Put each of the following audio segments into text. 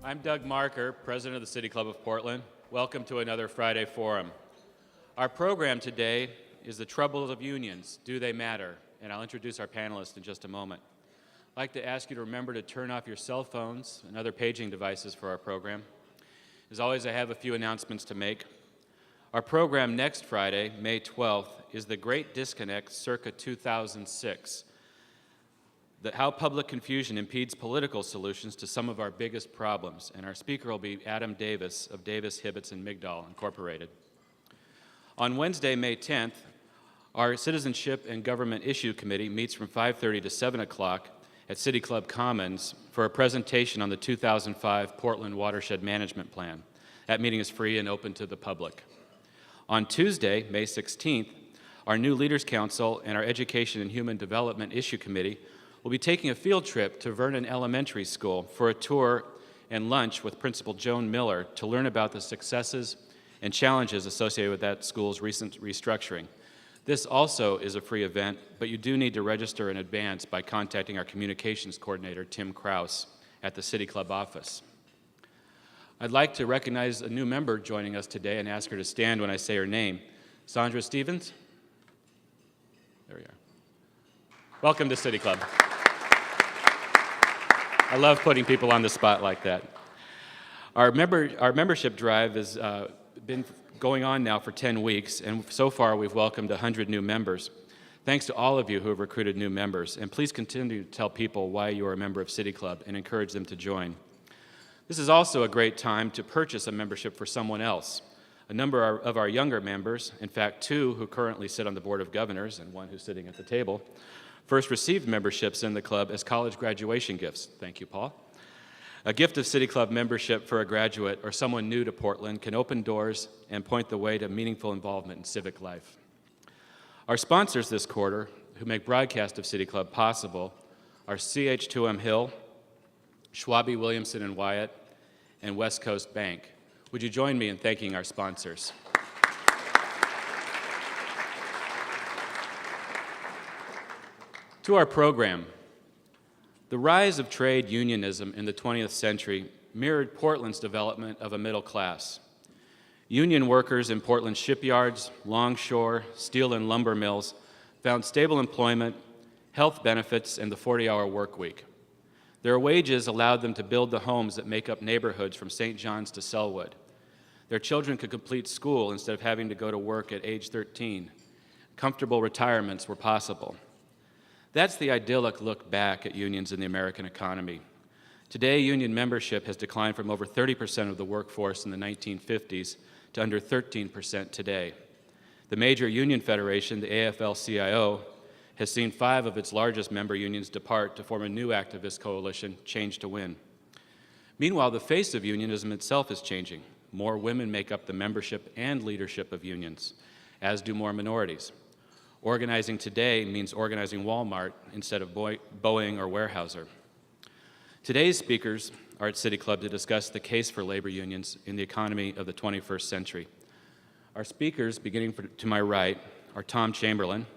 I'm Doug Marker, President of the City Club of Portland. Welcome to another Friday Forum. Our program today is The Troubles of Unions, Do They Matter? And I'll introduce our panelists in just a moment. I'd like to ask you to remember to turn off your cell phones and other paging devices for our program. As always, I have a few announcements to make. Our program next Friday, May 12th, is The Great Disconnect circa 2006. How public confusion impedes political solutions to some of our biggest problems. And our speaker will be Adam Davis of Davis, Hibbets, and Migdal, Incorporated. On Wednesday, May 10th, our Citizenship and Government Issue Committee meets from 5:30 to 7 o'clock at City Club Commons for a presentation on the 2005 Portland Watershed Management Plan. That meeting is free and open to the public. On Tuesday, May 16th, our new Leaders Council and our Education and Human Development Issue Committee will be taking a field trip to Vernon Elementary School for a tour and lunch with Principal Joan Miller to learn about the successes and challenges associated with that school's recent restructuring. This also is a free event, but you do need to register in advance by contacting our communications coordinator, Tim Kraus, at the City Club office. I'd like to recognize a new member joining us today and ask her to stand when I say her name. Sandra Stevens? There we are. Welcome to City Club. I love putting people on the spot like that. Our membership drive has been going on now for 10 weeks, and so far we've welcomed 100 new members. Thanks to all of you who have recruited new members, and please continue to tell people why you are a member of City Club and encourage them to join. This is also a great time to purchase a membership for someone else. A number of our younger members, in fact 2 who currently sit on the Board of Governors and 1 who's sitting at the table, first received memberships in the club as college graduation gifts. Thank you, Paul. A gift of City Club membership for a graduate or someone new to Portland can open doors and point the way to meaningful involvement in civic life. Our sponsors this quarter, who make broadcast of City Club possible, are CH2M Hill, Schwabe, Williamson & Wyatt, and West Coast Bank. Would you join me in thanking our sponsors? To our program, the rise of trade unionism in the 20th century mirrored Portland's development of a middle class. Union workers in Portland's shipyards, longshore, steel and lumber mills found stable employment, health benefits, and the 40-hour work week. Their wages allowed them to build the homes that make up neighborhoods from St. John's to Selwood. Their children could complete school instead of having to go to work at age 13. Comfortable retirements were possible. That's the idyllic look back at unions in the American economy. Today, union membership has declined from over 30% of the workforce in the 1950s to under 13% today. The major union federation, the AFL-CIO, has seen 5 of its largest member unions depart to form a new activist coalition, Change to Win. Meanwhile, the face of unionism itself is changing. More women make up the membership and leadership of unions, as do more minorities. Organizing today means organizing Walmart instead of Boeing or Weyerhaeuser. Today's speakers are at City Club to discuss the case for labor unions in the economy of the 21st century. Our speakers, beginning to my right, are Tom Chamberlain.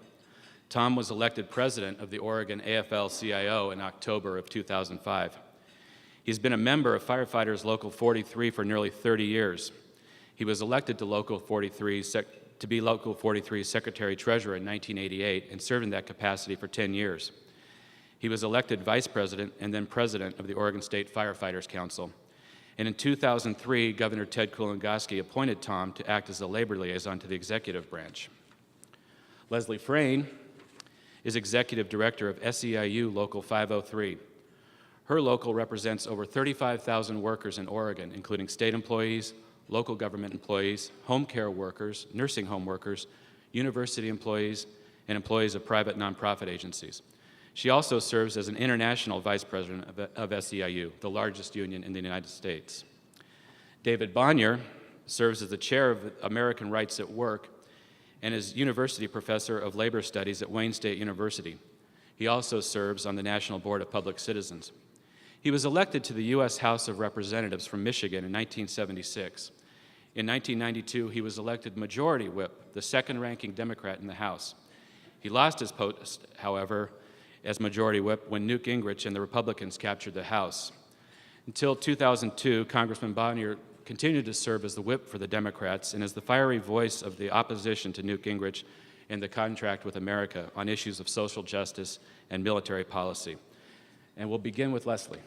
Tom was elected president of the Oregon AFL-CIO in October of 2005. He's been a member of Firefighters Local 43 for nearly 30 years. He was elected to Local 43 to be Local 43's Secretary-Treasurer in 1988 and served in that capacity for 10 years. He was elected Vice President and then President of the Oregon State Firefighters Council. And in 2003, Governor Ted Kulongoski appointed Tom to act as the labor liaison to the executive branch. Leslie Frane is Executive Director of SEIU Local 503. Her local represents over 35,000 workers in Oregon, including state employees, local government employees, home care workers, nursing home workers, university employees, and employees of private nonprofit agencies. She also serves as an international vice president of SEIU, the largest union in the United States. David Bonior serves as the chair of American Rights at Work and is university professor of labor studies at Wayne State University. He also serves on the National Board of Public Citizens. He was elected to the U.S. House of Representatives from Michigan in 1976. In 1992, he was elected Majority Whip, the second-ranking Democrat in the House. He lost his post, however, as Majority Whip when Newt Gingrich and the Republicans captured the House. Until 2002, Congressman Bonior continued to serve as the whip for the Democrats and as the fiery voice of the opposition to Newt Gingrich in the contract with America on issues of social justice and military policy. And we'll begin with Leslie.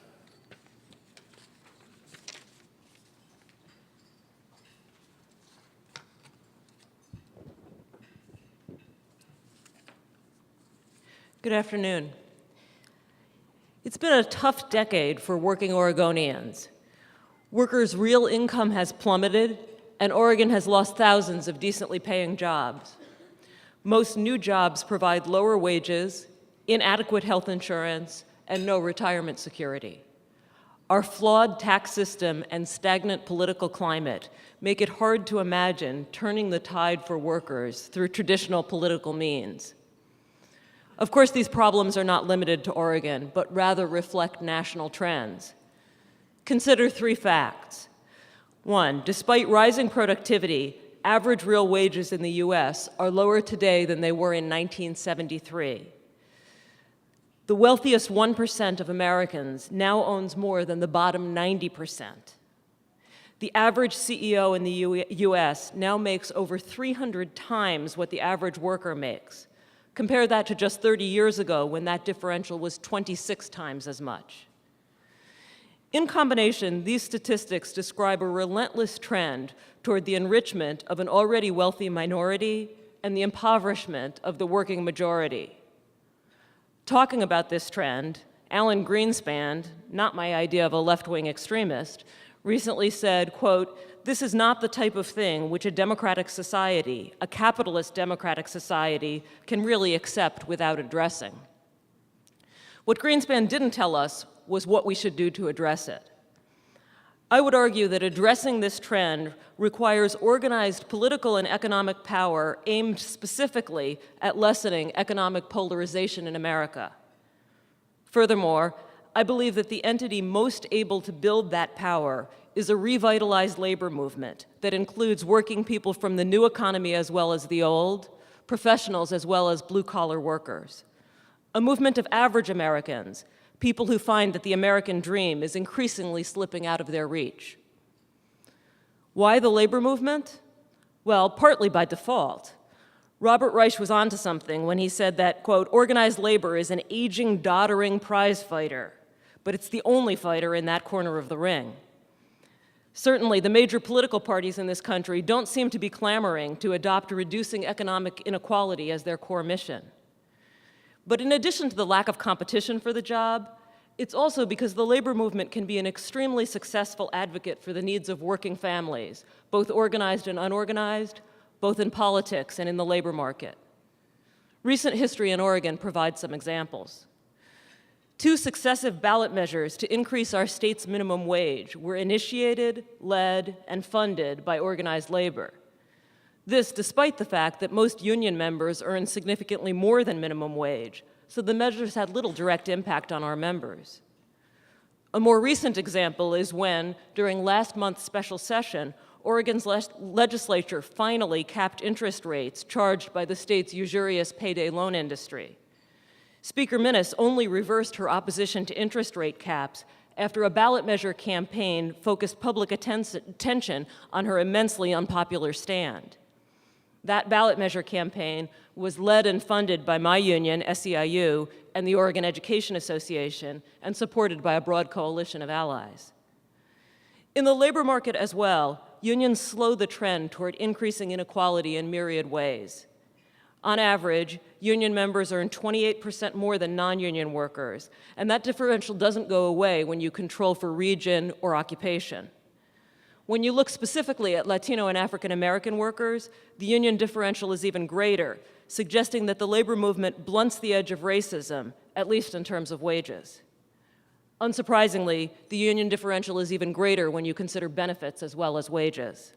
Good afternoon. It's been a tough decade for working Oregonians. Workers' real income has plummeted, and Oregon has lost thousands of decently paying jobs. Most new jobs provide lower wages, inadequate health insurance, and no retirement security. Our flawed tax system and stagnant political climate make it hard to imagine turning the tide for workers through traditional political means. Of course, these problems are not limited to Oregon, but rather reflect national trends. Consider three facts. One, despite rising productivity, average real wages in the US are lower today than they were in 1973. The wealthiest 1% of Americans now owns more than the bottom 90%. The average CEO in the US now makes over 300 times what the average worker makes. Compare that to just 30 years ago when that differential was 26 times as much. In combination, these statistics describe a relentless trend toward the enrichment of an already wealthy minority and the impoverishment of the working majority. Talking about this trend, Alan Greenspan, not my idea of a left-wing extremist, recently said, quote, "This is not the type of thing which a democratic society, a capitalist democratic society, can really accept without addressing." What Greenspan didn't tell us was what we should do to address it. I would argue that addressing this trend requires organized political and economic power aimed specifically at lessening economic polarization in America. Furthermore, I believe that the entity most able to build that power is a revitalized labor movement that includes working people from the new economy as well as the old, professionals as well as blue-collar workers. A movement of average Americans, people who find that the American dream is increasingly slipping out of their reach. Why the labor movement? Well, partly by default. Robert Reich was onto something when he said that, quote, "Organized labor is an aging, doddering prizefighter, but it's the only fighter in that corner of the ring." Certainly, the major political parties in this country don't seem to be clamoring to adopt reducing economic inequality as their core mission. But in addition to the lack of competition for the job, it's also because the labor movement can be an extremely successful advocate for the needs of working families, both organized and unorganized, both in politics and in the labor market. Recent history in Oregon provides some examples. 2 successive ballot measures to increase our state's minimum wage were initiated, led, and funded by organized labor. This despite the fact that most union members earn significantly more than minimum wage, so the measures had little direct impact on our members. A more recent example is when, during last month's special session, Oregon's legislature finally capped interest rates charged by the state's usurious payday loan industry. Speaker Minnis only reversed her opposition to interest rate caps after a ballot measure campaign focused public attention on her immensely unpopular stand. That ballot measure campaign was led and funded by my union, SEIU, and the Oregon Education Association, and supported by a broad coalition of allies. In the labor market as well, unions slow the trend toward increasing inequality in myriad ways. On average, union members earn 28% more than non-union workers, and that differential doesn't go away when you control for region or occupation. When you look specifically at Latino and African American workers, the union differential is even greater, suggesting that the labor movement blunts the edge of racism, at least in terms of wages. Unsurprisingly, the union differential is even greater when you consider benefits as well as wages.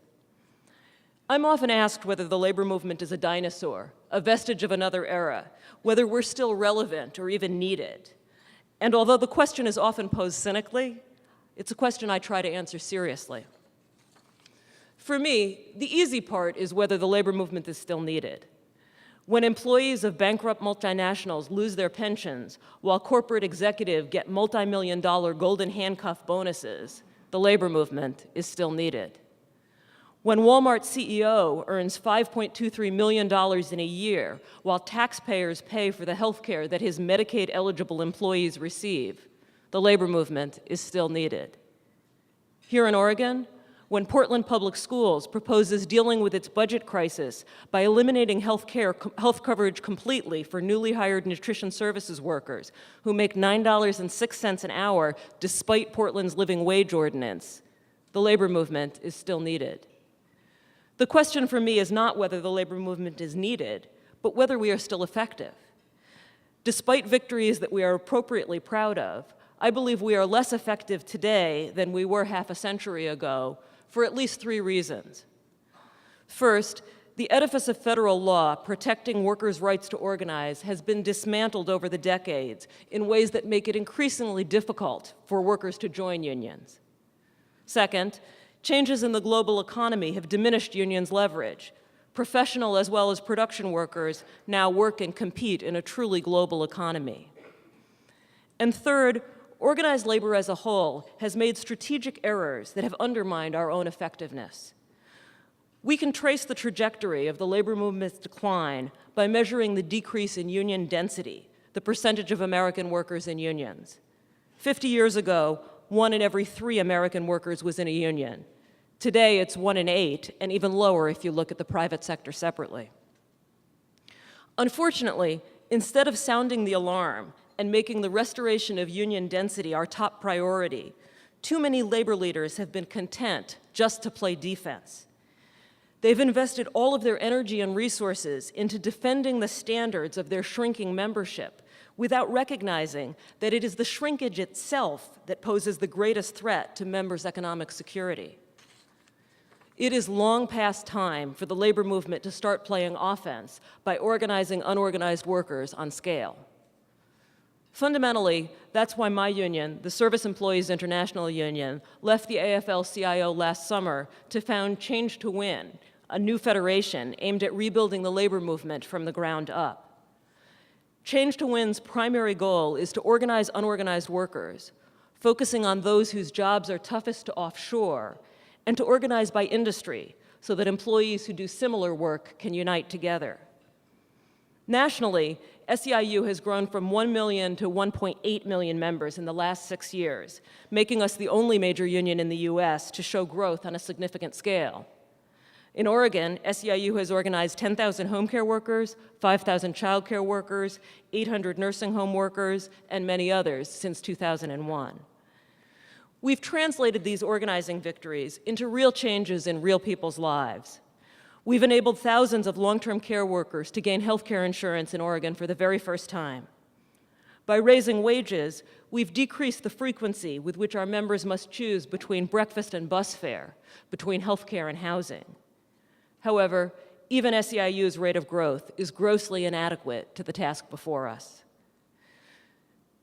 I'm often asked whether the labor movement is a dinosaur, a vestige of another era, whether we're still relevant or even needed. And although the question is often posed cynically, it's a question I try to answer seriously. For me, the easy part is whether the labor movement is still needed. When employees of bankrupt multinationals lose their pensions while corporate executives get multi-million-dollar golden handcuff bonuses, the labor movement is still needed. When Walmart's CEO earns $5.23 million in a year while taxpayers pay for the health care that his Medicaid-eligible employees receive, the labor movement is still needed. Here in Oregon, when Portland Public Schools proposes dealing with its budget crisis by eliminating health coverage completely for newly hired nutrition services workers who make $9.06 an hour despite Portland's living wage ordinance, the labor movement is still needed. The question for me is not whether the labor movement is needed, but whether we are still effective. Despite victories that we are appropriately proud of, I believe we are less effective today than we were half a century ago for at least 3 reasons. First, the edifice of federal law protecting workers' rights to organize has been dismantled over the decades in ways that make it increasingly difficult for workers to join unions. Second, changes in the global economy have diminished unions' leverage. Professional as well as production workers now work and compete in a truly global economy. And third, organized labor as a whole has made strategic errors that have undermined our own effectiveness. We can trace the trajectory of the labor movement's decline by measuring the decrease in union density, the percentage of American workers in unions. 50 years ago, 1 in every 3 American workers was in a union. Today, it's 1 in 8, and even lower if you look at the private sector separately. Unfortunately, instead of sounding the alarm and making the restoration of union density our top priority, too many labor leaders have been content just to play defense. They've invested all of their energy and resources into defending the standards of their shrinking membership without recognizing that it is the shrinkage itself that poses the greatest threat to members' economic security. It is long past time for the labor movement to start playing offense by organizing unorganized workers on scale. Fundamentally, that's why my union, the Service Employees International Union, left the AFL-CIO last summer to found Change to Win, a new federation aimed at rebuilding the labor movement from the ground up. Change to Win's primary goal is to organize unorganized workers, focusing on those whose jobs are toughest to offshore, and to organize by industry so that employees who do similar work can unite together. Nationally, SEIU has grown from 1 million to 1.8 million members in the last 6 years, making us the only major union in the US to show growth on a significant scale. In Oregon, SEIU has organized 10,000 home care workers, 5,000 child care workers, 800 nursing home workers, and many others since 2001. We've translated these organizing victories into real changes in real people's lives. We've enabled thousands of long-term care workers to gain health care insurance in Oregon for the very first time. By raising wages, we've decreased the frequency with which our members must choose between breakfast and bus fare, between health care and housing. However, even SEIU's rate of growth is grossly inadequate to the task before us.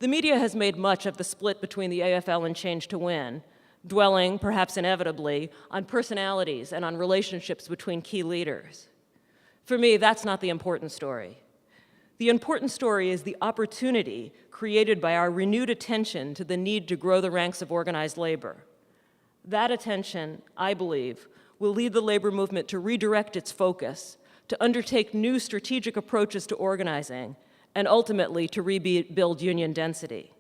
The media has made much of the split between the AFL and Change to Win, dwelling, perhaps inevitably, on personalities and on relationships between key leaders. For me, that's not the important story. The important story is the opportunity created by our renewed attention to the need to grow the ranks of organized labor. That attention, I believe, will lead the labor movement to redirect its focus, to undertake new strategic approaches to organizing, and ultimately to rebuild union density.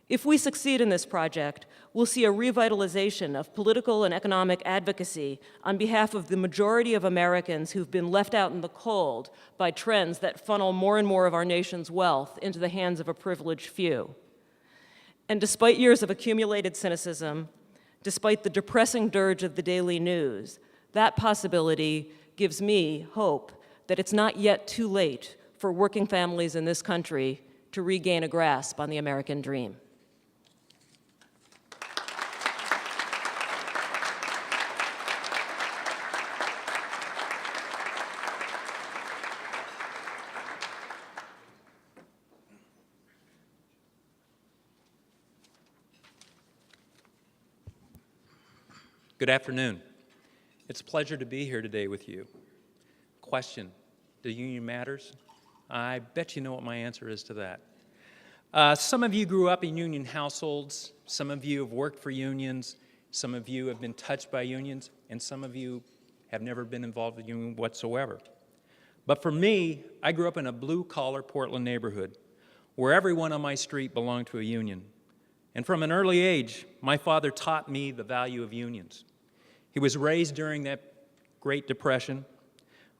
If we succeed in this project, we'll see a revitalization of political and economic advocacy on behalf of the majority of Americans who've been left out in the cold by trends that funnel more and more of our nation's wealth into the hands of a privileged few. And despite years of accumulated cynicism, despite the depressing dirge of the daily news, that possibility gives me hope that it's not yet too late for working families in this country to regain a grasp on the American dream. Good afternoon. It's a pleasure to be here today with you. Question, do union matters? I bet you know what my answer is to that. Some of you grew up in union households, some of you have worked for unions, some of you have been touched by unions, and some of you have never been involved with a union whatsoever. But for me, I grew up in a blue-collar Portland neighborhood where everyone on my street belonged to a union. And from an early age, my father taught me the value of unions. He was raised during that Great Depression.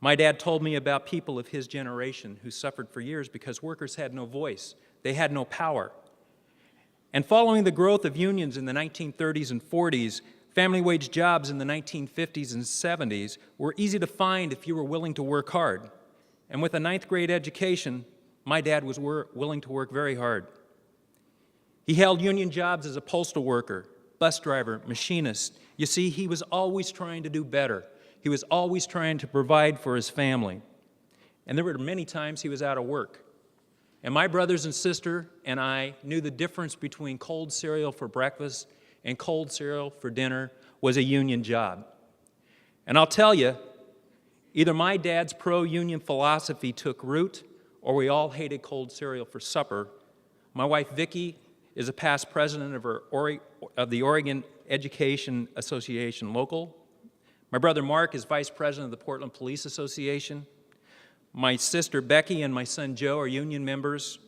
My dad told me about people of his generation who suffered for years because workers had no voice. They had no power. And following the growth of unions in the 1930s and 40s, family wage jobs in the 1950s and 70s were easy to find if you were willing to work hard. And with a ninth grade education, my dad was willing to work very hard. He held union jobs as a postal worker, bus driver, machinist. You see, he was always trying to do better. He was always trying to provide for his family. And there were many times he was out of work. And my brothers and sister and I knew the difference between cold cereal for breakfast and cold cereal for dinner was a union job. And I'll tell you, either my dad's pro-union philosophy took root or we all hated cold cereal for supper. My wife, Vicki, is a past president of the Oregon Education Association local. My brother Mark is vice president of the Portland Police Association. My sister Becky and my son Joe are union members.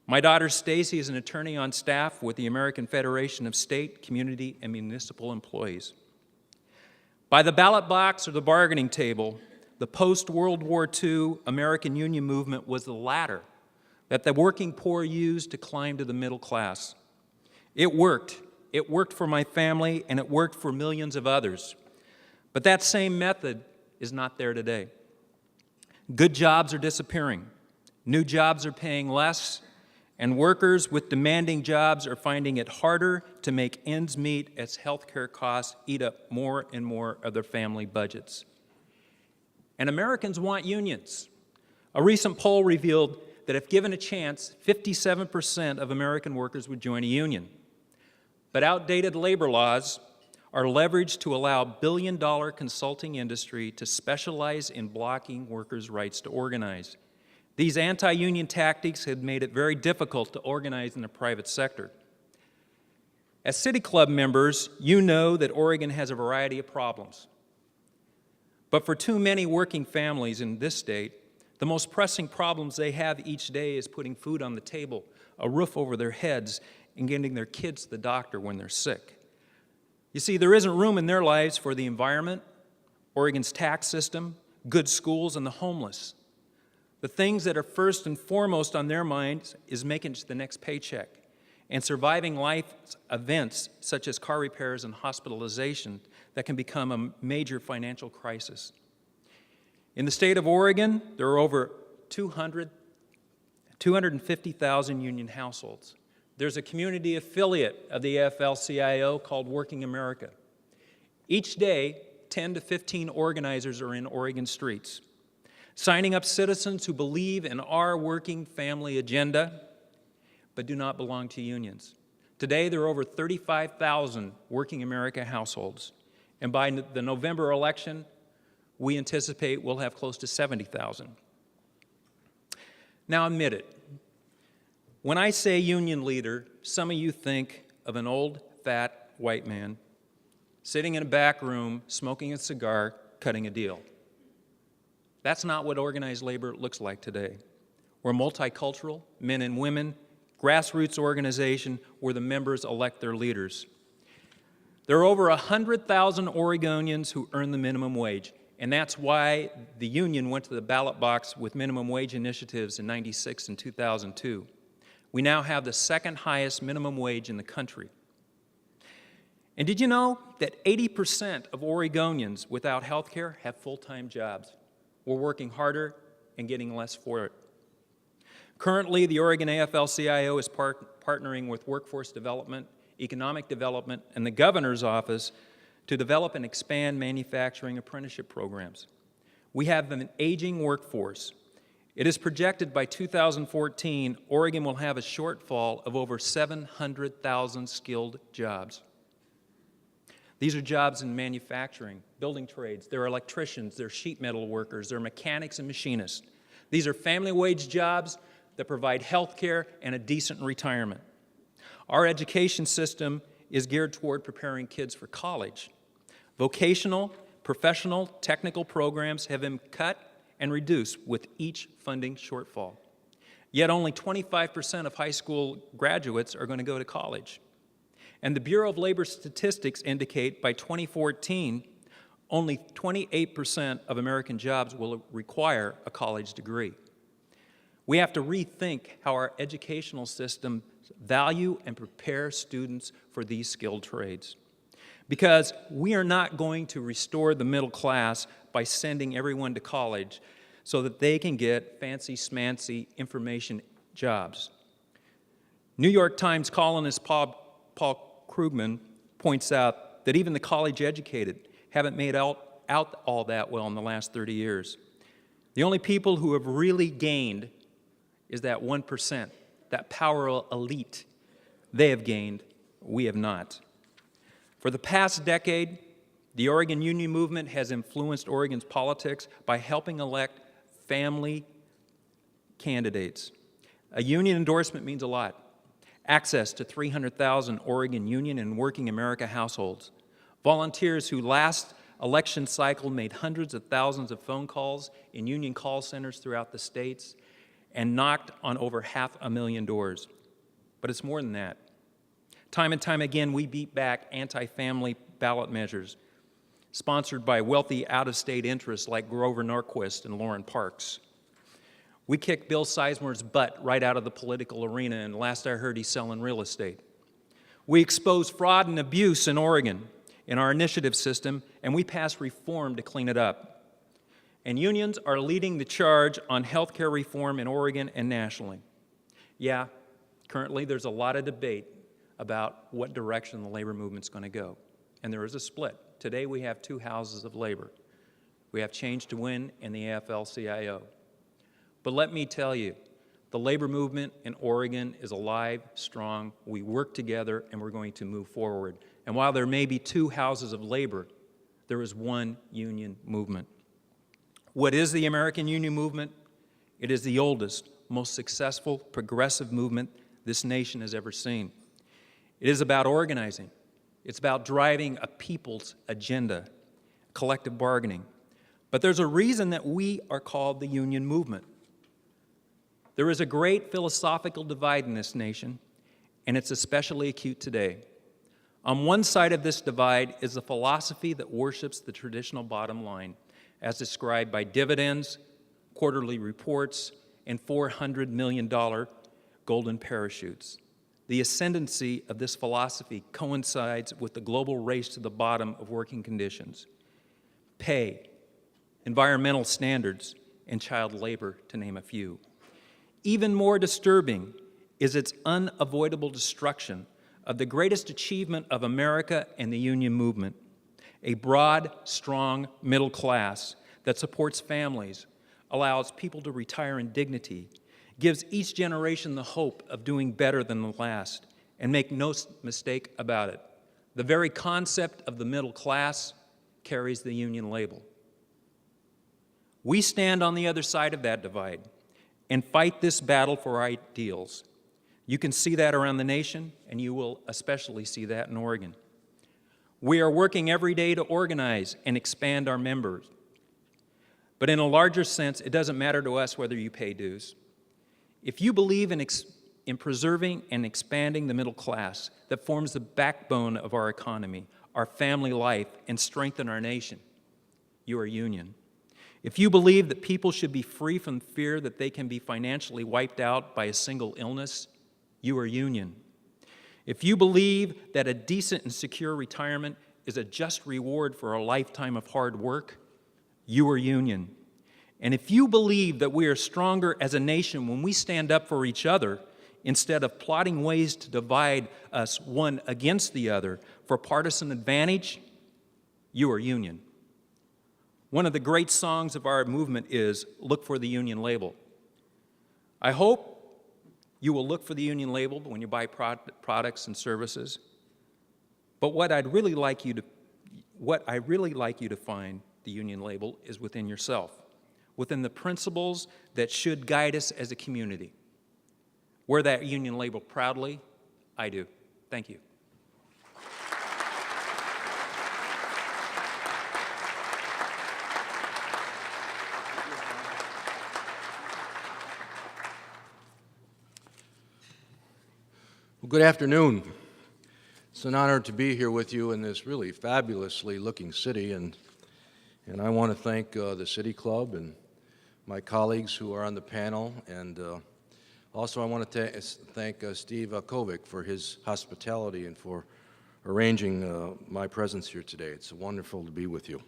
My daughter Stacy is an attorney on staff with the American Federation of State, Community, and Municipal Employees. By the ballot box or the bargaining table, the post-World War II American union movement was the ladder that the working poor used to climb to the middle class. It worked. It worked for my family, and it worked for millions of others. But that same method is not there today. Good jobs are disappearing. New jobs are paying less, and workers with demanding jobs are finding it harder to make ends meet as healthcare costs eat up more and more of their family budgets. And Americans want unions. A recent poll revealed that if given a chance, 57% of American workers would join a union. But outdated labor laws are leveraged to allow billion-dollar consulting industry to specialize in blocking workers' rights to organize. These anti-union tactics have made it very difficult to organize in the private sector. As City Club members, you know that Oregon has a variety of problems. But for too many working families in this state, the most pressing problems they have each day is putting food on the table, a roof over their heads, and getting their kids to the doctor when they're sick. You see, there isn't room in their lives for the environment, Oregon's tax system, good schools, and the homeless. The things that are first and foremost on their minds is making the next paycheck and surviving life events such as car repairs and hospitalization that can become a major financial crisis. In the state of Oregon, there are over 250,000 union households. There's a community affiliate of the AFL-CIO called Working America. Each day, 10 to 15 organizers are in Oregon streets, signing up citizens who believe in our working family agenda, but do not belong to unions. Today, there are over 35,000 Working America households, and by the November election, we anticipate we'll have close to 70,000. Now, admit it. When I say union leader, some of you think of an old, fat, white man sitting in a back room, smoking a cigar, cutting a deal. That's not what organized labor looks like today. We're multicultural, men and women, grassroots organization where the members elect their leaders. There are over 100,000 Oregonians who earn the minimum wage, and that's why the union went to the ballot box with minimum wage initiatives in '96 and 2002. We now have the second highest minimum wage in the country. And did you know that 80% of Oregonians without health care have full-time jobs? We're working harder and getting less for it. Currently, the Oregon AFL-CIO is partnering with Workforce Development, Economic Development, and the Governor's Office to develop and expand manufacturing apprenticeship programs. We have an aging workforce. It is projected by 2014, Oregon will have a shortfall of over 700,000 skilled jobs. These are jobs in manufacturing, building trades. They're electricians, they're sheet metal workers, they're mechanics and machinists. These are family wage jobs that provide health care and a decent retirement. Our education system is geared toward preparing kids for college. Vocational, professional, technical programs have been cut and reduced with each funding shortfall. Yet only 25% of high school graduates are going to go to college. And the Bureau of Labor Statistics indicate by 2014, only 28% of American jobs will require a college degree. We have to rethink how our educational system value and prepare students for these skilled trades. Because we are not going to restore the middle class by sending everyone to college so that they can get fancy smancy information jobs. New York Times columnist Paul Krugman points out that even the college educated haven't made out all that well in the last 30 years. The only people who have really gained is that 1%, that power elite. They have gained, we have not. For the past decade, the Oregon Union movement has influenced Oregon's politics by helping elect family candidates. A union endorsement means a lot. Access to 300,000 Oregon Union and Working America households. Volunteers who last election cycle made hundreds of thousands of phone calls in union call centers throughout the states and knocked on over 500,000 doors. But it's more than that. Time and time again, we beat back anti-family ballot measures sponsored by wealthy out-of-state interests like Grover Norquist and Lauren Parks. We kicked Bill Sizemore's butt right out of the political arena, and last I heard, he's selling real estate. We exposed fraud and abuse in Oregon in our initiative system, and we passed reform to clean it up. And unions are leading the charge on health care reform in Oregon and nationally. Yeah, currently there's a lot of debate about what direction the labor movement's going to go, and there is a split. Today we have two houses of labor. We have Change to Win and the AFL-CIO. But let me tell you, the labor movement in Oregon is alive, strong. We work together, and we're going to move forward. And while there may be two houses of labor, there is one union movement. What is the American Union movement? It is the oldest, most successful, progressive movement this nation has ever seen. It is about organizing. It's about driving a people's agenda, collective bargaining. But there's a reason that we are called the union movement. There is a great philosophical divide in this nation, and it's especially acute today. On one side of this divide is the philosophy that worships the traditional bottom line, as described by dividends, quarterly reports, and $400 million golden parachutes. The ascendancy of this philosophy coincides with the global race to the bottom of working conditions, pay, environmental standards, and child labor, to name a few. Even more disturbing is its unavoidable destruction of the greatest achievement of America and the union movement, a broad, strong middle class that supports families, allows people to retire in dignity, gives each generation the hope of doing better than the last, and make no mistake about it. The very concept of the middle class carries the union label. We stand on the other side of that divide and fight this battle for our ideals. You can see that around the nation, and you will especially see that in Oregon. We are working every day to organize and expand our members. But in a larger sense, it doesn't matter to us whether you pay dues. If you believe in preserving and expanding the middle class that forms the backbone of our economy, our family life, and strengthen our nation, you are union. If you believe that people should be free from fear that they can be financially wiped out by a single illness, you are union. If you believe that a decent and secure retirement is a just reward for a lifetime of hard work, you are union. And if you believe that we are stronger as a nation when we stand up for each other instead of plotting ways to divide us one against the other for partisan advantage, you are union. One of the great songs of our movement is "Look for the Union Label." I hope you will look for the union label when you buy products and services. But what I'd really like you to what I really like you to find the union label is within yourself, within the principles that should guide us as a community. Wear that union label proudly. I do. Thank you. Well, good afternoon. It's an honor to be here with you in this really fabulously looking city, and I want to thank the City Club and my colleagues who are on the panel, and also I want to thank Steve Kovic for his hospitality and for arranging my presence here today. It's wonderful to be with you.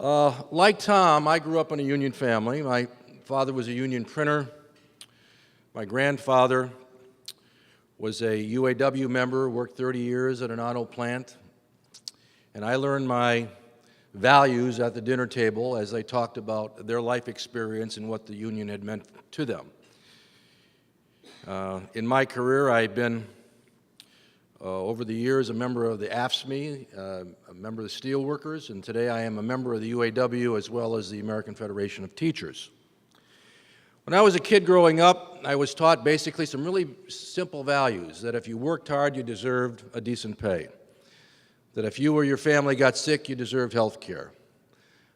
Like Tom, I grew up in a union family. My father was a union printer. My grandfather was a UAW member, worked 30 years at an auto plant, and I learned my values at the dinner table as they talked about their life experience and what the union had meant to them. In my career, I've been, over the years, a member of the AFL-CIO, a member of the Steelworkers, and today I am a member of the UAW as well as the American Federation of Teachers. When I was a kid growing up, I was taught basically some really simple values, that if you worked hard, you deserved a decent pay, that if you or your family got sick, you deserved health care,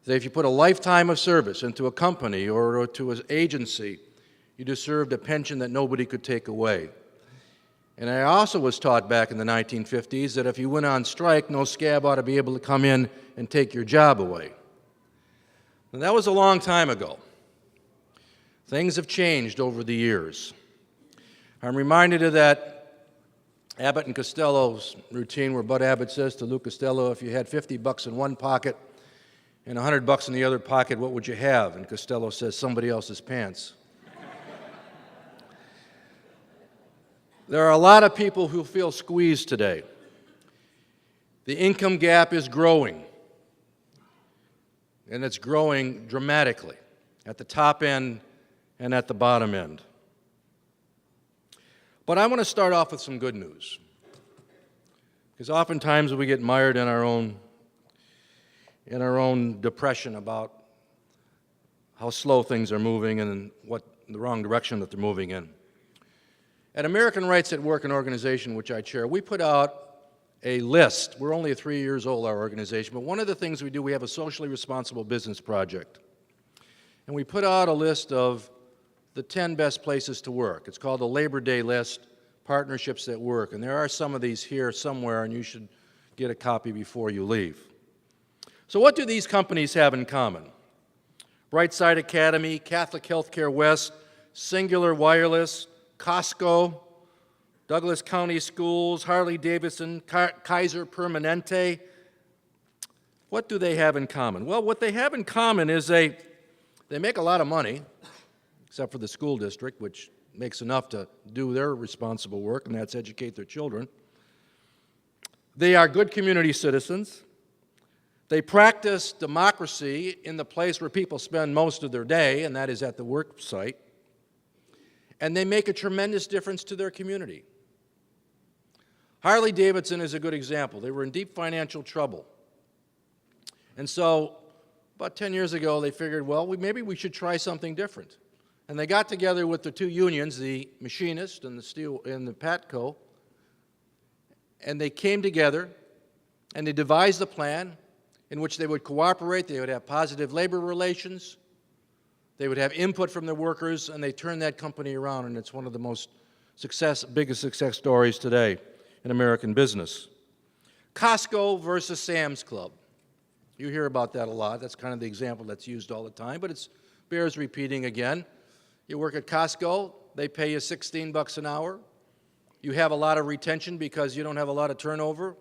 that if you put a lifetime of service into a company or to an agency, you deserved a pension that nobody could take away. And I also was taught back in the 1950s that if you went on strike, no scab ought to be able to come in and take your job away. And that was a long time ago. Things have changed over the years. I'm reminded of that Abbott and Costello's routine where Bud Abbott says to Lou Costello, if you had 50 bucks in one pocket and 100 bucks in the other pocket, what would you have? And Costello says, somebody else's pants. There are a lot of people who feel squeezed today. The income gap is growing, and it's growing dramatically at the top end and at the bottom end. But I want to start off with some good news, because oftentimes we get mired in our own depression about how slow things are moving and what the wrong direction that they're moving in. At American Rights at Work, an organization which I chair, we put out a list. We're only 3 years old, our organization, but one of the things we do, we have a socially responsible business project. And we put out a list of the 10 best places to work. It's called the Labor Day List, Partnerships at Work. And there are some of these here somewhere, and you should get a copy before you leave. So what do these companies have in common? Brightside Academy, Catholic Healthcare West, Singular Wireless, Costco, Douglas County Schools, Harley-Davidson, Kaiser Permanente. What do they have in common? Well, what they have in common is they make a lot of money, except for the school district, which makes enough to do their responsible work, and that's educate their children. They are good community citizens. They practice democracy in the place where people spend most of their day, and that is at the work site. And they make a tremendous difference to their community. Harley-Davidson is a good example. They were in deep financial trouble. And so about 10 years ago, they figured, well, maybe we should try something different. And they got together with the two unions, the machinist and the steel and the Patco, and they came together and they devised a plan in which they would cooperate, they would have positive labor relations, they would have input from their workers, and they turned that company around, and it's one of the biggest success stories today in American business. Costco versus Sam's Club. You hear about that a lot. That's kind of the example that's used all the time, but it bears repeating again. You work at Costco, they pay you $16 an hour. You have a lot of retention because you don't have a lot of turnover.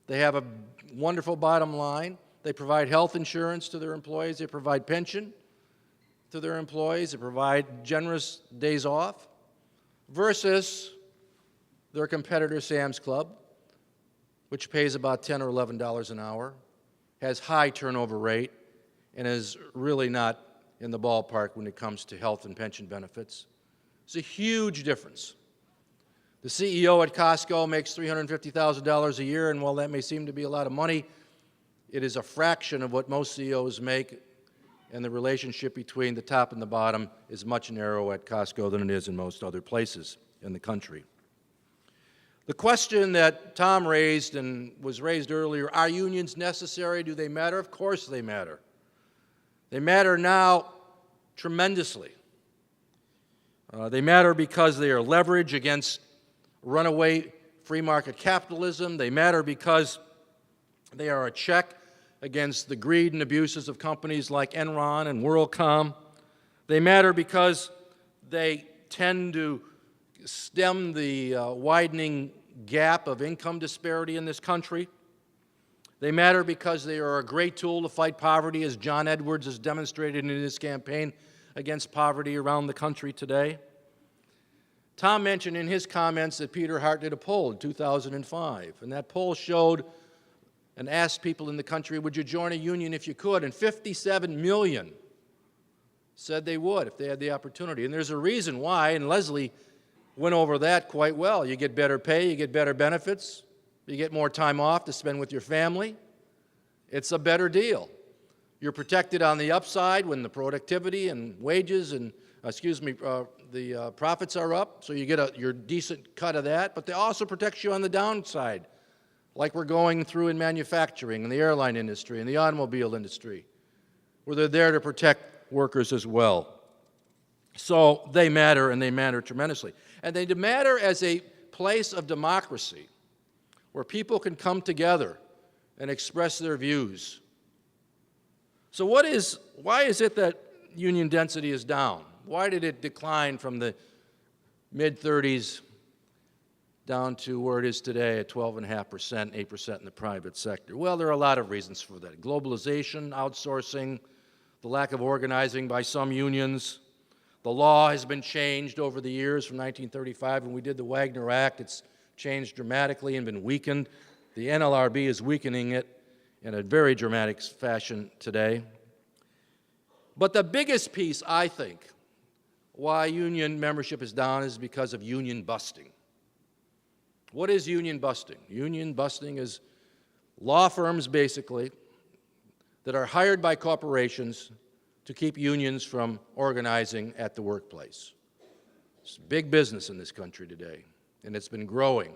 They have a wonderful bottom line. They provide health insurance to their employees. They provide pension to their employees. They provide generous days off versus their competitor, Sam's Club, which pays about $10 or $11 an hour, has high turnover rate, and is really not in the ballpark when it comes to health and pension benefits. It's a huge difference. The CEO at Costco makes $350,000 a year, and while that may seem to be a lot of money, it is a fraction of what most CEOs make, and the relationship between the top and the bottom is much narrower at Costco than it is in most other places in the country. The question that Tom raised and was raised earlier, are unions necessary? Do they matter? Of course they matter. They matter now tremendously. They matter because they are leverage against runaway free market capitalism. They matter because they are a check against the greed and abuses of companies like Enron and WorldCom. They matter because they tend to stem the widening gap of income disparity in this country. They matter because they are a great tool to fight poverty, as John Edwards has demonstrated in his campaign against poverty around the country today. Tom mentioned in his comments that Peter Hart did a poll in 2005, and that poll showed and asked people in the country, would you join a union if you could? And 57 million said they would if they had the opportunity. And there's a reason why, and Leslie went over that quite well. You get better pay, you get better benefits, you get more time off to spend with your family. It's a better deal. You're protected on the upside when the productivity and wages and, the profits are up, so you get your decent cut of that, but they also protect you on the downside, like we're going through in manufacturing and the airline industry and the automobile industry, where they're there to protect workers as well. So they matter, and they matter tremendously. And they matter as a place of democracy where people can come together and express their views. So why is it that union density is down? Why did it decline from the mid-30s down to where it is today at 12.5%, 8% in the private sector? Well, there are a lot of reasons for that. Globalization, outsourcing, the lack of organizing by some unions. The law has been changed over the years from 1935 when we did the Wagner Act. It's changed dramatically and been weakened. The NLRB is weakening it in a very dramatic fashion today. But the biggest piece, I think, why union membership is down is because of union busting. What is union busting? Union busting is law firms, basically, that are hired by corporations to keep unions from organizing at the workplace. It's big business in this country today, and it's been growing.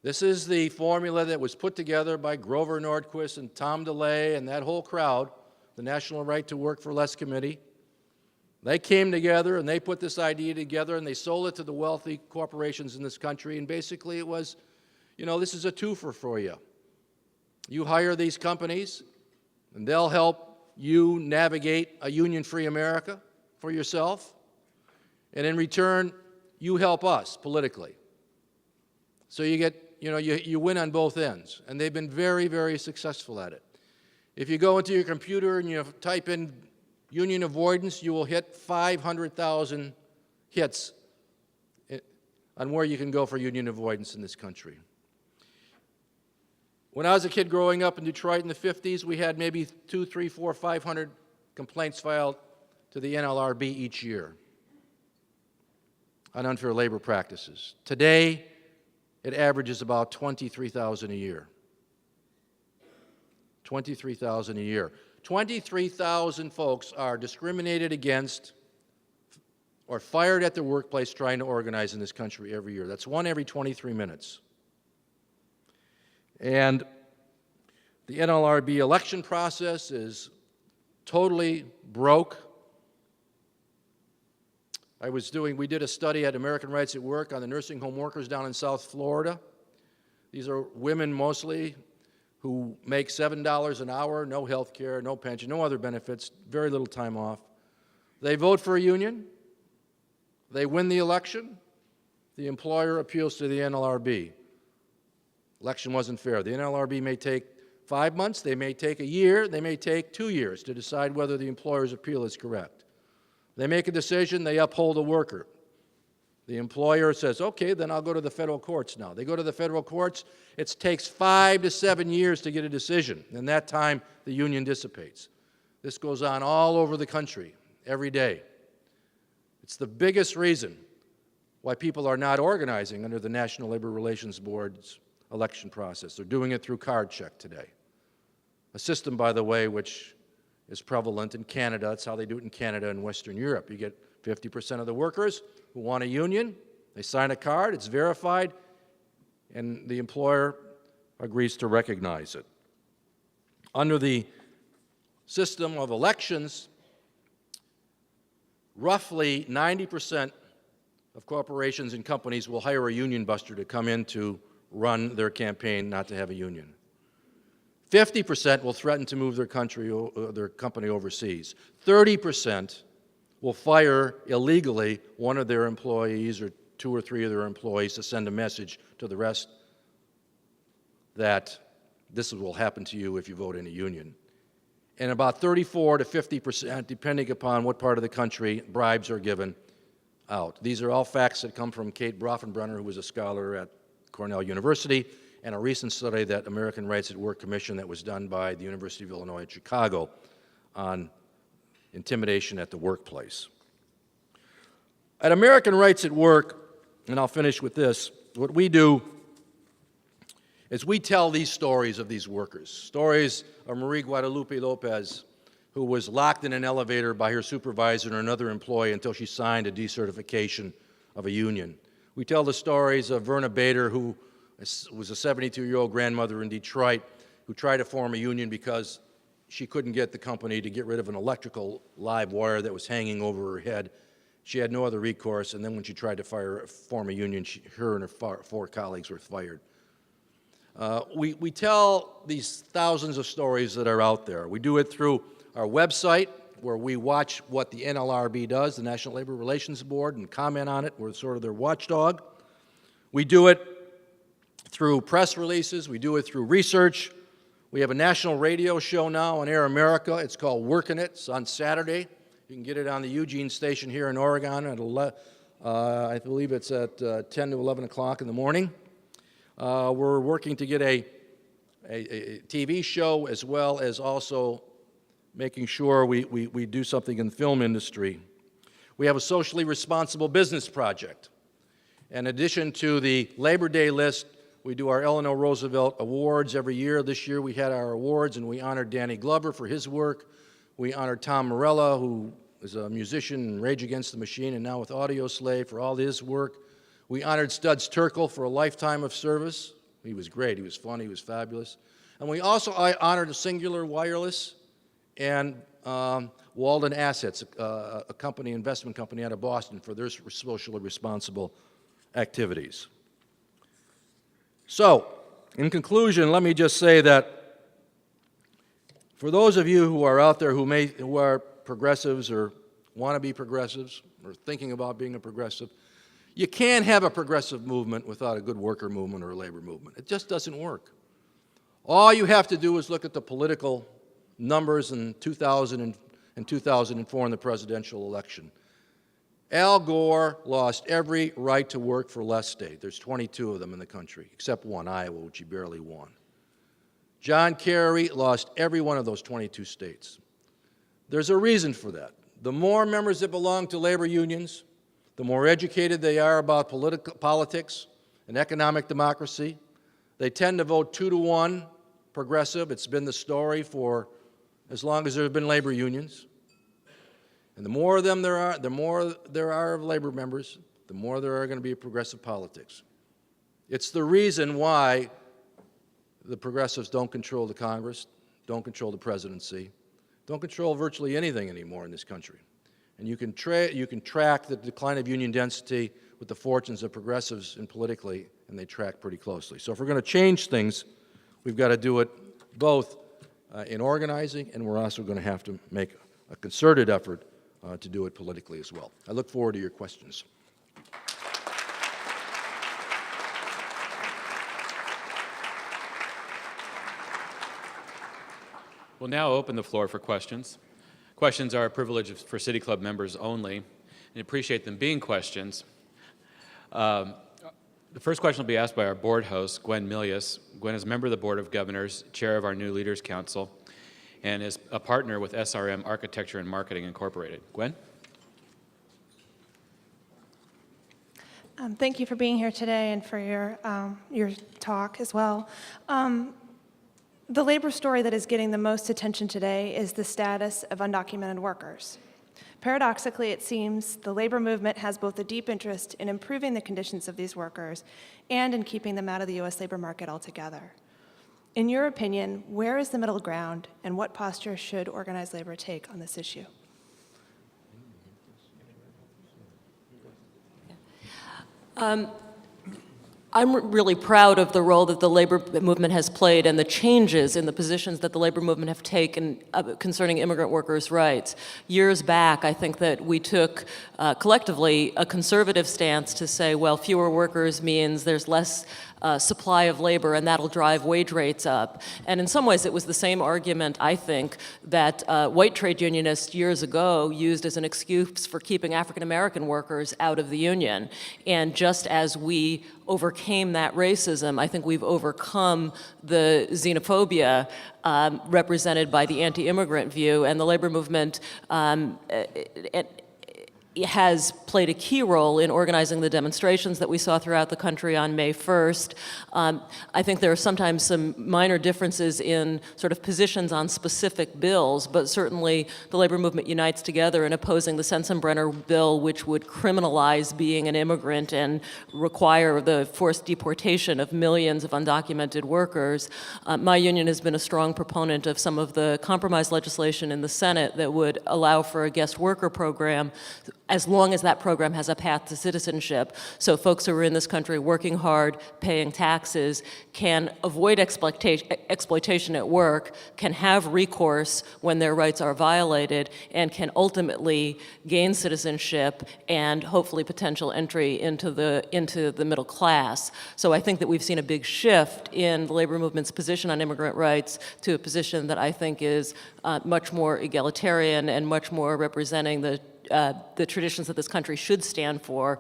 This is the formula that was put together by Grover Nordquist and Tom DeLay and that whole crowd, the National Right to Work for Less Committee. They came together and they put this idea together and they sold it to the wealthy corporations in this country, and basically it was, this is a twofer for you. You hire these companies and they'll help you navigate a union-free America for yourself, and in return, you help us politically. So you get, you win on both ends, and they've been very, very successful at it. If you go into your computer and you type in union avoidance, you will hit 500,000 hits on where you can go for union avoidance in this country. When I was a kid growing up in Detroit in the 50s, we had maybe 200, 300, 400, 500 complaints filed to the NLRB each year on unfair labor practices. Today, it averages about 23,000 a year. 23,000 a year. 23,000 folks are discriminated against or fired at their workplace trying to organize in this country every year. That's one every 23 minutes. And the NLRB election process is totally broke. We did a study at American Rights at Work on the nursing home workers down in South Florida. These are women mostly who make $7 an hour, no health care, no pension, no other benefits, very little time off. They vote for a union. They win the election. The employer appeals to the NLRB. Election wasn't fair. The NLRB may take 5 months, they may take a year, they may take 2 years to decide whether the employer's appeal is correct. They make a decision, they uphold the worker. The employer says, okay, then I'll go to the federal courts now. They go to the federal courts. It takes 5 to 7 years to get a decision. In that time, the union dissipates. This goes on all over the country every day. It's the biggest reason why people are not organizing under the National Labor Relations Board's election process. They're doing it through card check today. A system, by the way, which is prevalent in Canada. That's how they do it in Canada and Western Europe. You get 50% of the workers who want a union. They sign a card, it's verified, and the employer agrees to recognize it. Under the system of elections, roughly 90% of corporations and companies will hire a union buster to come in to run their campaign not to have a union. 50% will threaten to move their company overseas. 30% will fire illegally one of their employees or 2 or 3 of their employees to send a message to the rest that this will happen to you if you vote in a union. And about 34 to 50%, depending upon what part of the country, bribes are given out. These are all facts that come from Kate Brofenbrenner, who was a scholar at Cornell University, and a recent study that American Rights at Work Commission that was done by the University of Illinois at Chicago on intimidation at the workplace. At American Rights at Work, and I'll finish with this, what we do is we tell these stories of these workers, stories of Marie Guadalupe Lopez, who was locked in an elevator by her supervisor and another employee until she signed a decertification of a union. We tell the stories of Verna Bader, who was a 72-year-old grandmother in Detroit who tried to form a union because she couldn't get the company to get rid of an electrical live wire that was hanging over her head. She had no other recourse, and then when she tried to form a union, her and her 4 colleagues were fired. We tell these thousands of stories that are out there. We do it through our website, where we watch what the NLRB does, the National Labor Relations Board, and comment on it. We're sort of their watchdog. We do it through press releases. We do it through research. We have a national radio show now on Air America. It's called Workin' It. It's on Saturday. You can get it on the Eugene station here in Oregon at I believe it's at 10 to 11 o'clock in the morning. We're working to get a TV show, as well as also making sure we do something in the film industry. We have a socially responsible business project. In addition to the Labor Day list, we do our Eleanor Roosevelt Awards every year. This year we had our awards, and we honored Danny Glover for his work. We honored Tom Morello, who is a musician in Rage Against the Machine and now with Audio Slave, for all his work. We honored Studs Terkel for a lifetime of service. He was great. He was fun. He was fabulous. And we also honored Singular Wireless and Walden Assets, a investment company out of Boston, for their socially responsible activities. So, in conclusion, let me just say that for those of you who are out there who are progressives or want to be progressives or thinking about being a progressive, you can't have a progressive movement without a good worker movement or a labor movement. It just doesn't work. All you have to do is look at the political numbers in 2000 and 2004 in the presidential election. Al Gore lost every right to work for less state. There's 22 of them in the country, except one, Iowa, which he barely won. John Kerry lost every one of those 22 states. There's a reason for that. The more members that belong to labor unions, the more educated they are about politics and economic democracy. They tend to vote 2-to-1 progressive. It's been the story for as long as there have been labor unions. And the more of them there are, the more there are of labor members, the more there are going to be progressive politics. It's the reason why the progressives don't control the Congress, don't control the presidency, don't control virtually anything anymore in this country. And you can track the decline of union density with the fortunes of progressives and politically, and they track pretty closely. So if we're going to change things, we've got to do it both in organizing, and we're also going to have to make a concerted effort to do it politically as well. I look forward to your questions. We'll now open the floor for questions. Questions are a privilege for City Club members only, and appreciate them being questions. The first question will be asked by our board host, Gwen Milius. Gwen is a member of the Board of Governors, chair of our New Leaders Council, and is a partner with SRM Architecture and Marketing Incorporated. Gwen? Thank you for being here today and for your talk as well. The labor story that is getting the most attention today is the status of undocumented workers. Paradoxically, it seems the labor movement has both a deep interest in improving the conditions of these workers and in keeping them out of the U.S. labor market altogether. In your opinion, where is the middle ground, and what posture should organized labor take on this issue? I'm really proud of the role that the labor movement has played and the changes in the positions that the labor movement have taken concerning immigrant workers' rights. Years back, I think that we took collectively a conservative stance to say, well, fewer workers means there's less supply of labor, and that'll drive wage rates up. And in some ways, it was the same argument, I think, that white trade unionists years ago used as an excuse for keeping African-American workers out of the union. And just as we overcame that racism, I think we've overcome the xenophobia represented by the anti-immigrant view, and the labor movement has played a key role in organizing the demonstrations that we saw throughout the country on May 1st. I think there are sometimes some minor differences in sort of positions on specific bills, but certainly the labor movement unites together in opposing the Sensenbrenner bill, which would criminalize being an immigrant and require the forced deportation of millions of undocumented workers. My union has been a strong proponent of some of the compromise legislation in the Senate that would allow for a guest worker program, as long as that program has a path to citizenship. So folks who are in this country working hard, paying taxes, can avoid exploitation at work, can have recourse when their rights are violated, and can ultimately gain citizenship and hopefully potential entry into the middle class. So I think that we've seen a big shift in the labor movement's position on immigrant rights to a position that I think is much more egalitarian and much more representing the traditions that this country should stand for,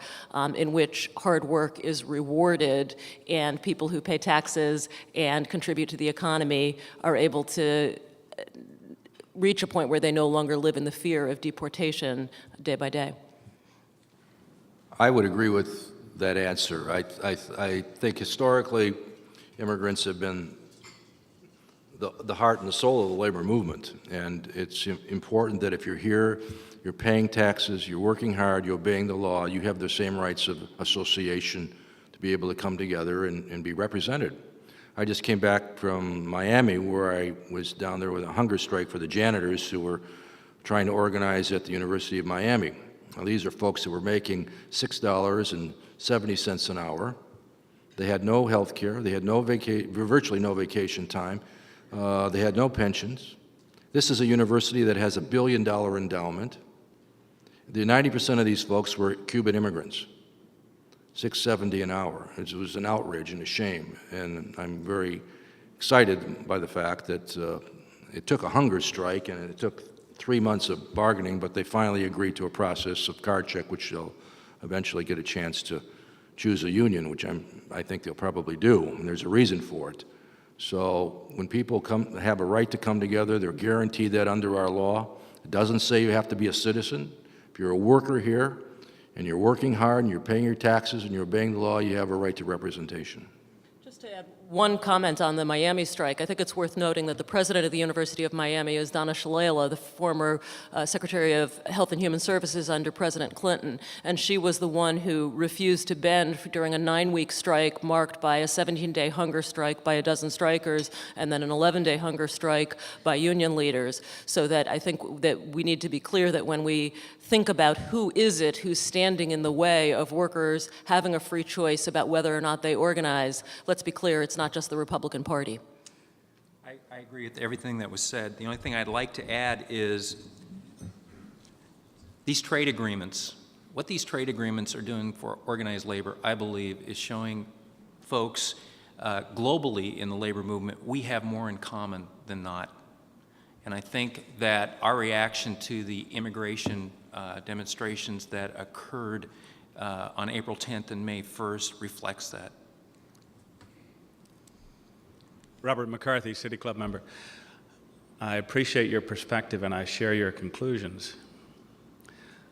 in which hard work is rewarded and people who pay taxes and contribute to the economy are able to reach a point where they no longer live in the fear of deportation day by day. I would agree with that answer. I think historically immigrants have been the heart and the soul of the labor movement, and it's important that if you're here, you're paying taxes, you're working hard, you're obeying the law, you have the same rights of association to be able to come together and be represented. I just came back from Miami, where I was down there with a hunger strike for the janitors who were trying to organize at the University of Miami. Now, these are folks who were making $6.70 an hour. They had no health care, they had virtually no vacation time, they had no pensions. This is a university that has $1 billion endowment. The 90% of these folks were Cuban immigrants, $6.70 an hour. It was an outrage and a shame, and I'm very excited by the fact that it took a hunger strike and it took 3 months of bargaining, but they finally agreed to a process of card check, which they'll eventually get a chance to choose a union, which I think they'll probably do, and there's a reason for it. So when people have a right to come together, they're guaranteed that under our law. It doesn't say you have to be a citizen. If you're a worker here and you're working hard and you're paying your taxes and you're obeying the law, you have a right to representation. Just to add one comment on the Miami strike, I think it's worth noting that the president of the University of Miami is Donna Shalala, the former Secretary of Health and Human Services under President Clinton, and she was the one who refused to bend during a 9-week strike marked by a 17-day hunger strike by a dozen strikers and then an 11-day hunger strike by union leaders. So that I think that we need to be clear that when we think about who is it who's standing in the way of workers having a free choice about whether or not they organize, let's be clear, it's not just the Republican Party. I agree with everything that was said. The only thing I'd like to add is these trade agreements. What these trade agreements are doing for organized labor, I believe, is showing folks globally in the labor movement we have more in common than not. And I think that our reaction to the immigration demonstrations that occurred on April 10th and May 1st reflects that. Robert McCarthy, City Club member. I appreciate your perspective and I share your conclusions.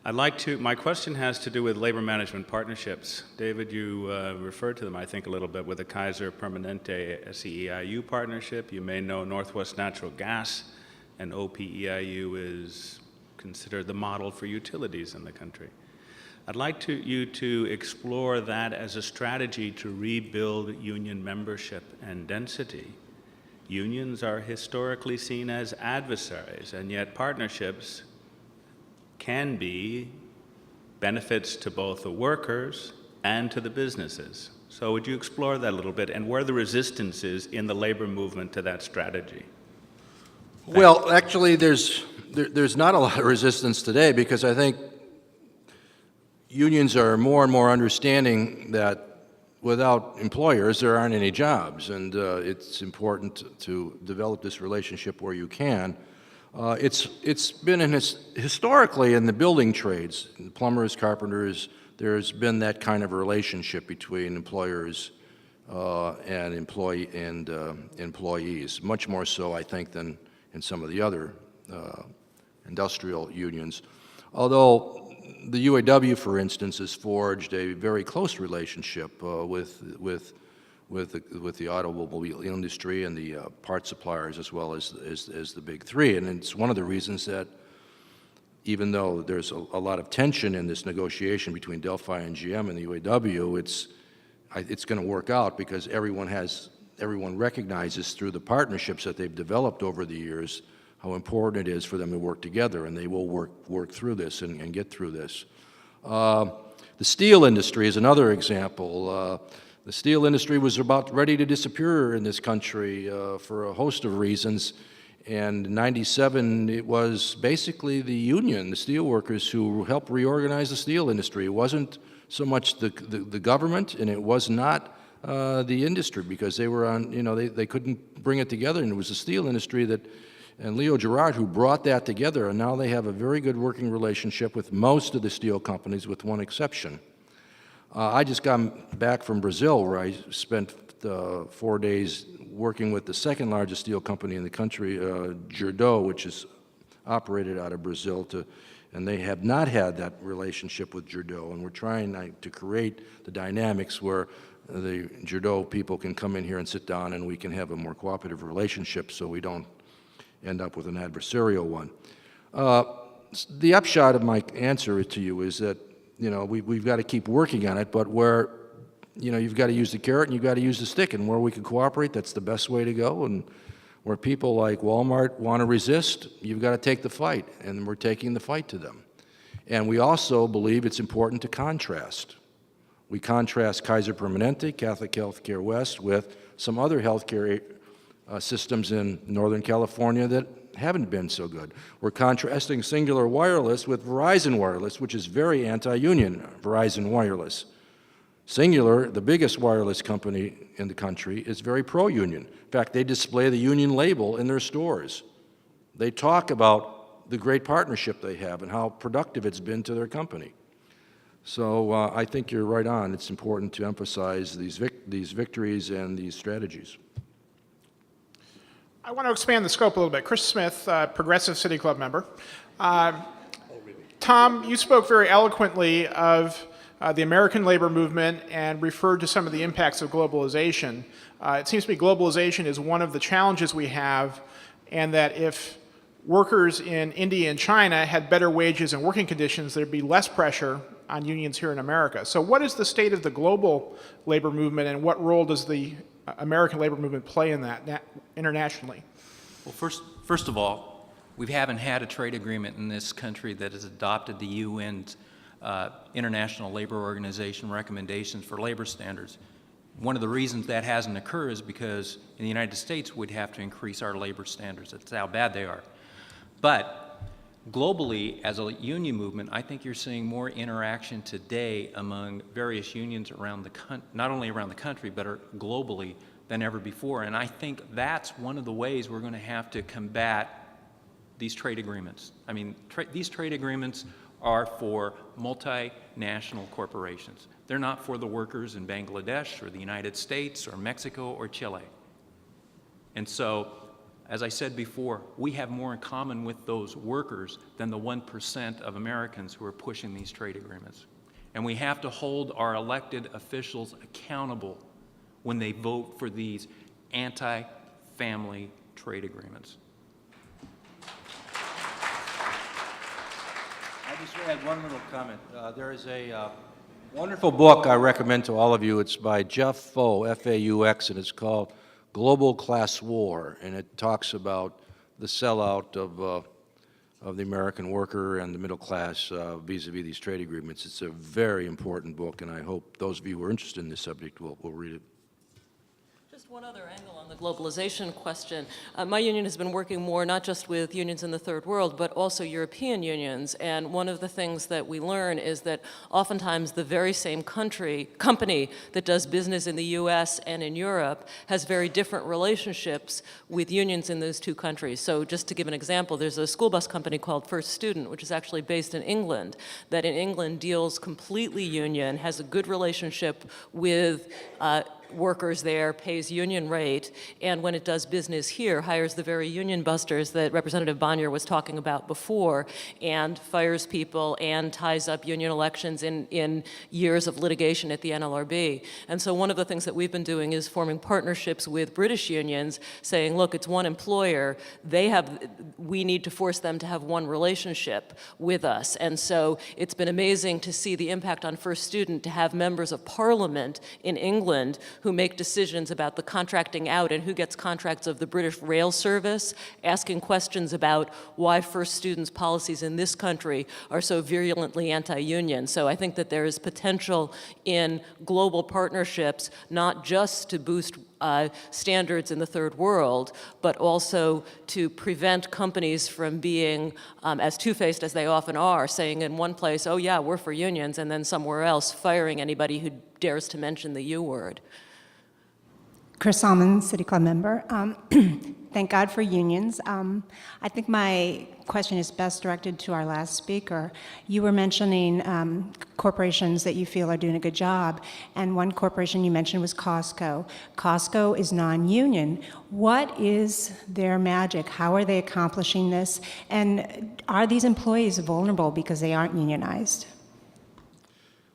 My question has to do with labor management partnerships. David, you referred to them, I think, a little bit with the Kaiser Permanente SEIU partnership. You may know Northwest Natural Gas, and OPEIU is considered the model for utilities in the country. I'd like you to explore that as a strategy to rebuild union membership and density. Unions are historically seen as adversaries, and yet partnerships can be benefits to both the workers and to the businesses. So would you explore that a little bit, and where the resistance is in the labor movement to that strategy? Well, actually, there's not a lot of resistance today, because I think unions are more and more understanding that without employers, there aren't any jobs, and it's important to develop this relationship where you can. It's been historically in the building trades, plumbers, carpenters, there's been that kind of relationship between employers and employees, much more so, I think, than in some of the other industrial unions. Although the UAW, for instance, has forged a very close relationship with the automobile industry and the part suppliers, as well as the big three. And it's one of the reasons that, even though there's a lot of tension in this negotiation between Delphi and GM and the UAW, it's going to work out, because everyone recognizes through the partnerships that they've developed over the years how important it is for them to work together, and they will work through this and get through this. The steel industry is another example. The steel industry was about ready to disappear in this country for a host of reasons, and in '97 it was basically the union, the steel workers, who helped reorganize the steel industry. It wasn't so much the government, and it was not the industry, because they were on, they couldn't bring it together, and it was the steel industry and Leo Gerard who brought that together, and now they have a very good working relationship with most of the steel companies, with one exception. I just got back from Brazil, where I spent 4 days working with the second largest steel company in the country, Gerdau, which is operated out of Brazil, and they have not had that relationship with Gerdau, and we're trying to create the dynamics where the Gerdau people can come in here and sit down, and we can have a more cooperative relationship, so we don't end up with an adversarial one. The upshot of my answer to you is that, we've got to keep working on it, but where, you've got to use the carrot and you've got to use the stick, and where we can cooperate, that's the best way to go, and where people like Walmart want to resist, you've got to take the fight, and we're taking the fight to them. And we also believe it's important to contrast. We contrast Kaiser Permanente, Catholic Healthcare West, with some other healthcare systems in Northern California that haven't been so good. We're contrasting Singular Wireless with Verizon Wireless, which is very anti-union, Verizon Wireless. Singular, the biggest wireless company in the country, is very pro-union. In fact, they display the union label in their stores. They talk about the great partnership they have and how productive it's been to their company. So I think you're right on. It's important to emphasize these victories and these strategies. I want to expand the scope a little bit. Chris Smith, Progressive City Club member. Tom, you spoke very eloquently of the American labor movement and referred to some of the impacts of globalization. It seems to me globalization is one of the challenges we have, and that if workers in India and China had better wages and working conditions, there'd be less pressure on unions here in America. So what is the state of the global labor movement, and what role does the American labor movement play in that internationally? Well, first of all, we haven't had a trade agreement in this country that has adopted the UN's International Labor Organization recommendations for labor standards. One of the reasons that hasn't occurred is because in the United States we'd have to increase our labor standards. That's how bad they are. But globally, as a union movement, I think you're seeing more interaction today among various unions around not only around the country, but globally than ever before. And I think that's one of the ways we're going to have to combat these trade agreements. I mean, these trade agreements are for multinational corporations. They're not for the workers in Bangladesh or the United States or Mexico or Chile. And so As I said before, we have more in common with those workers than the 1% of Americans who are pushing these trade agreements. And we have to hold our elected officials accountable when they vote for these anti-family trade agreements. I just want to add one little comment. There is a wonderful book I recommend to all of you. It's by Jeff Faux, F-A-U-X, and it's called Global Class War, and it talks about the sellout of the American worker and the middle class vis-a-vis these trade agreements. It's a very important book, and I hope those of you who are interested in this subject will read it. Just one other angle on the globalization question. My union has been working more not just with unions in the third world, but also European unions. And one of the things that we learn is that oftentimes the very same company that does business in the US and in Europe has very different relationships with unions in those two countries. So just to give an example, there's a school bus company called First Student, which is actually based in England, that in England deals completely union, has a good relationship with workers there, pays union rate, and when it does business here, hires the very union busters that Representative Bonior was talking about before, and fires people and ties up union elections in years of litigation at the NLRB. And so one of the things that we've been doing is forming partnerships with British unions, saying, look, it's one employer, we need to force them to have one relationship with us. And so it's been amazing to see the impact on First Student to have members of Parliament in England who make decisions about the contracting out and who gets contracts of the British Rail Service, asking questions about why First Student's policies in this country are so virulently anti-union. So I think that there is potential in global partnerships, not just to boost standards in the third world, but also to prevent companies from being as two-faced as they often are, saying in one place, oh yeah, we're for unions, and then somewhere else firing anybody who dares to mention the U word. Chris Salmon, City Club member. Thank God for unions. I think my question is best directed to our last speaker. You were mentioning corporations that you feel are doing a good job, and one corporation you mentioned was Costco. Costco is non-union. What is their magic? How are they accomplishing this? And are these employees vulnerable because they aren't unionized?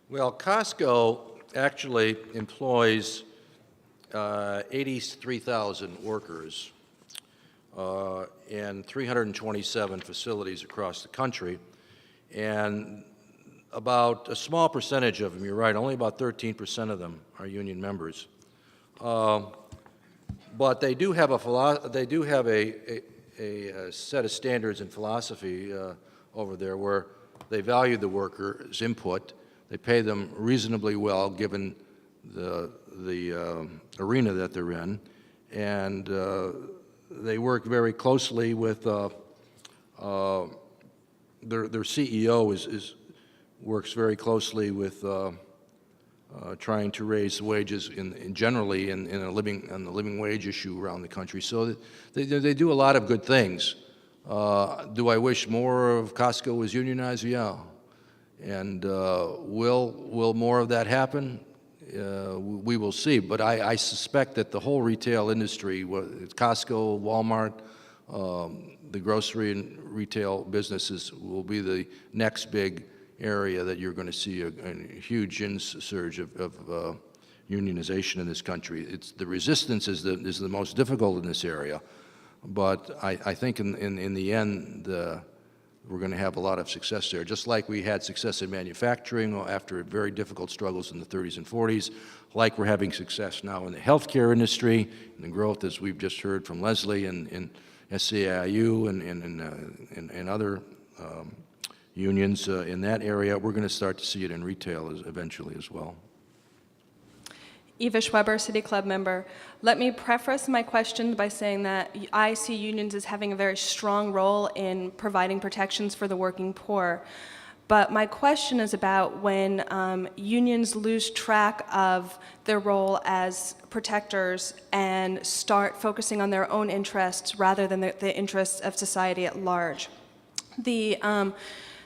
Well, Costco actually employs 83,000 workers in 327 facilities across the country, and about a small percentage of them, you're right, only about 13% of them are union members. But they do have a set of standards and philosophy over there where they value the workers' input. They pay them reasonably well given the arena that they're in, and they work very closely with their CEO works very closely with trying to raise wages generally in the living wage issue around the country. So they do a lot of good things. Do I wish more of Costco was unionized? Yeah. And will more of that happen? We will see, but I suspect that the whole retail industry, Costco, Walmart, the grocery and retail businesses will be the next big area that you're going to see a huge surge of unionization in this country. The resistance is the most difficult in this area, but I think in the end we're going to have a lot of success there. Just like we had success in manufacturing after very difficult struggles in the 30s and 40s, like we're having success now in the healthcare industry, and the growth, as we've just heard from Leslie, in SEIU and other unions in that area. We're going to start to see it in retail eventually as well. Eva Schweber, City Club member. Let me preface my question by saying that I see unions as having a very strong role in providing protections for the working poor. But my question is about when unions lose track of their role as protectors and start focusing on their own interests rather than the interests of society at large.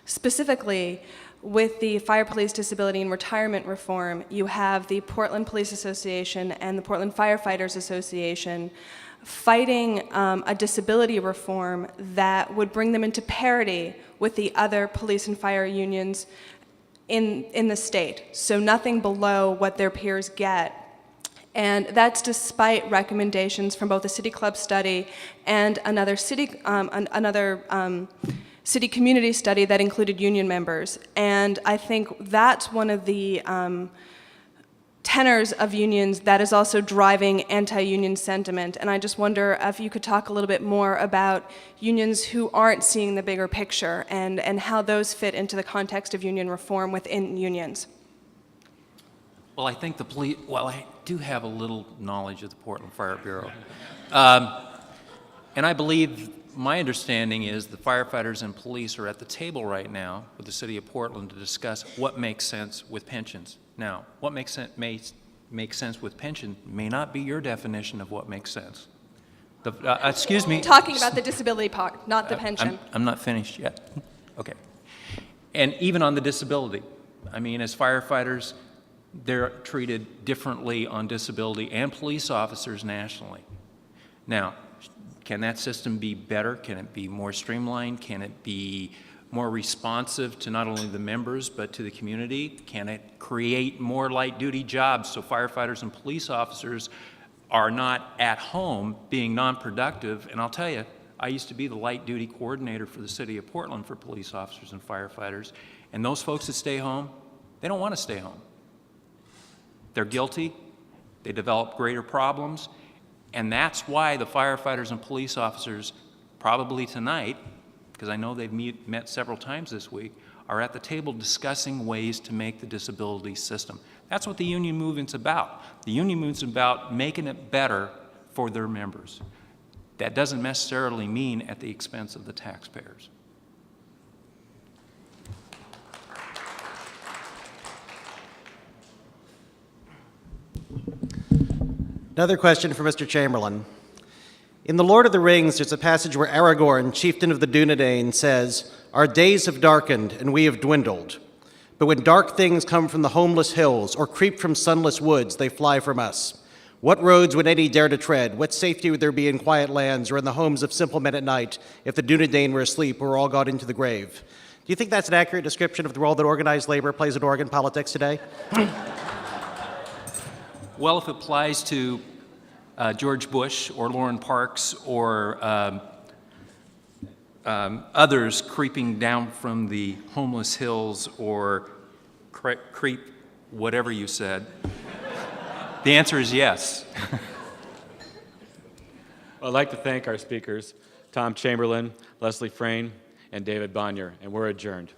Specifically, with the Fire Police Disability and Retirement Reform, you have the Portland Police Association and the Portland Firefighters Association fighting a disability reform that would bring them into parity with the other police and fire unions in the state, so nothing below what their peers get. And that's despite recommendations from both a City Club study and another city community study that included union members. And I think that's one of the tenors of unions that is also driving anti-union sentiment. And I just wonder if you could talk a little bit more about unions who aren't seeing the bigger picture and how those fit into the context of union reform within unions. Well, I think I do have a little knowledge of the Portland Fire Bureau. And I believe, my understanding is the firefighters and police are at the table right now with the City of Portland to discuss what makes sense with pensions. Now, what makes sense with pension may not be your definition of what makes sense. Excuse me. Talking about the disability part, not the pension. I'm not finished yet. Okay. And even on the disability, I mean, as firefighters, they're treated differently on disability and police officers nationally. Now, can that system be better? Can it be more streamlined? Can it be more responsive to not only the members but to the community? Can it create more light-duty jobs so firefighters and police officers are not at home being non-productive? And I'll tell you, I used to be the light-duty coordinator for the City of Portland for police officers and firefighters, and those folks that stay home, they don't want to stay home. They're guilty, they develop greater problems, and that's why the firefighters and police officers probably tonight, because I know they've met several times this week, are at the table discussing ways to make the disability system. That's what the union movement's about. The union movement's about making it better for their members. That doesn't necessarily mean at the expense of the taxpayers. Another question for Mr. Chamberlain. In The Lord of the Rings, there's a passage where Aragorn, chieftain of the Dunedain, says, "Our days have darkened and we have dwindled. But when dark things come from the homeless hills or creep from sunless woods, they fly from us. What roads would any dare to tread? What safety would there be in quiet lands or in the homes of simple men at night if the Dunedain were asleep or were all gone into the grave?" Do you think that's an accurate description of the role that organized labor plays in Oregon politics today? Well, if it applies to George Bush or Lauren Parks or others creeping down from the homeless hills or creep whatever you said, the answer is yes. Well, I'd like to thank our speakers, Tom Chamberlain, Leslie Frane, and David Bonior, and we're adjourned.